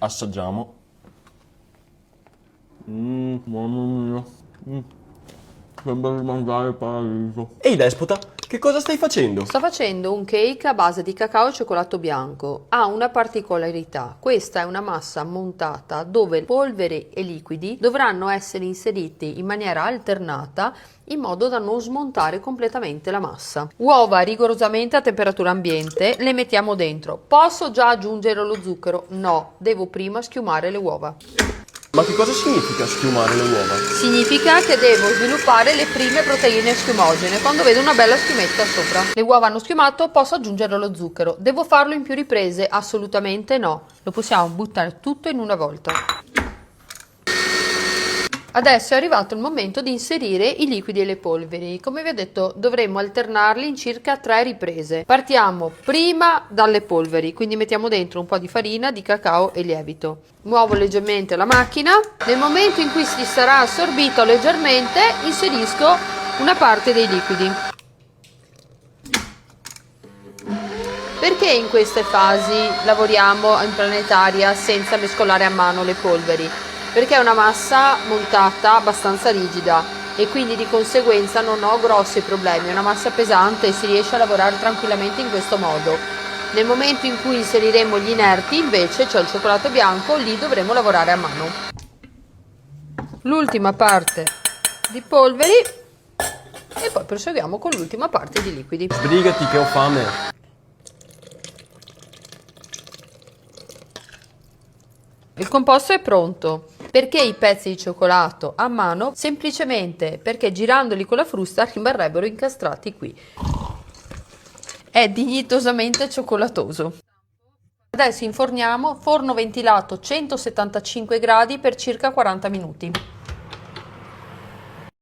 Assaggiamo. Mamma mia. Sembra di mangiare il paradiso. Ehi despota, che cosa stai facendo? Sto facendo un cake a base di cacao e cioccolato bianco. Ha una particolarità. Questa è una massa montata dove polvere e liquidi dovranno essere inseriti in maniera alternata in modo da non smontare completamente la massa. Uova rigorosamente a temperatura ambiente, le mettiamo dentro. Posso già aggiungere lo zucchero? No, devo prima schiumare le uova. Ma che cosa significa schiumare le uova? Significa che devo sviluppare le prime proteine schiumogene quando vedo una bella schiumetta sopra. Le uova hanno schiumato, posso aggiungere lo zucchero. Devo farlo in più riprese? Assolutamente no. Lo possiamo buttare tutto in una volta. Adesso è arrivato il momento di inserire i liquidi e le polveri. Come vi ho detto, dovremmo alternarli in circa 3 riprese. Partiamo prima dalle polveri, quindi mettiamo dentro un po' di farina, di cacao e lievito. Muovo leggermente la macchina. Nel momento in cui si sarà assorbito leggermente, inserisco una parte dei liquidi. Perché in queste fasi lavoriamo in planetaria senza mescolare a mano le polveri? Perché è una massa montata abbastanza rigida e quindi di conseguenza non ho grossi problemi, è una massa pesante e si riesce a lavorare tranquillamente in questo modo. Nel momento in cui inseriremo gli inerti invece, cioè il cioccolato bianco, lì dovremo lavorare a mano. L'ultima parte di polveri e poi proseguiamo con l'ultima parte di liquidi. Sbrigati che ho fame. Il composto è pronto. Perché i pezzi di cioccolato a mano? Semplicemente perché girandoli con la frusta rimarrebbero incastrati qui. È dignitosamente cioccolatoso. Adesso inforniamo, forno ventilato 175 gradi per circa 40 minuti.